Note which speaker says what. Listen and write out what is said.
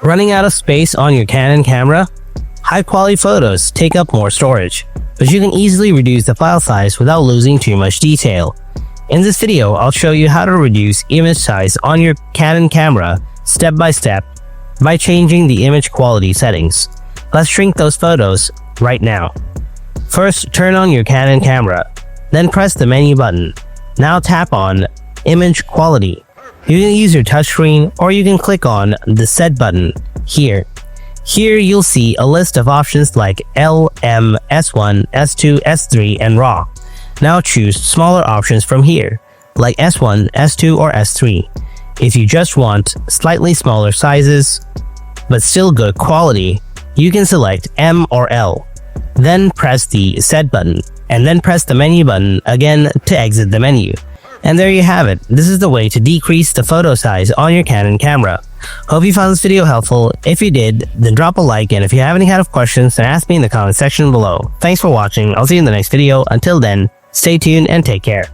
Speaker 1: Running out of space on your Canon camera? High-quality photos take up more storage, but you can easily reduce the file size without losing too much detail. In this video, I'll show you how to reduce image size on your Canon camera step by step by changing the image quality settings. Let's shrink those photos right now. First, turn on your Canon camera, then press the menu button. Now tap on Image Quality. You can use your touchscreen or you can click on the Set button here. Here you'll see a list of options like L, M, S1, S2, S3, and RAW. Now choose smaller options from here, like S1, S2, or S3. If you just want slightly smaller sizes, but still good quality, you can select M or L. Then press the Set button, and then press the menu button again to exit the menu. And there you have it. This is the way to decrease the photo size on your Canon camera. Hope you found this video helpful. If you did, then drop a like, and if you have any kind of questions, then ask me in the comment section below. Thanks for watching. I'll see you in the next video. Until then, stay tuned and take care.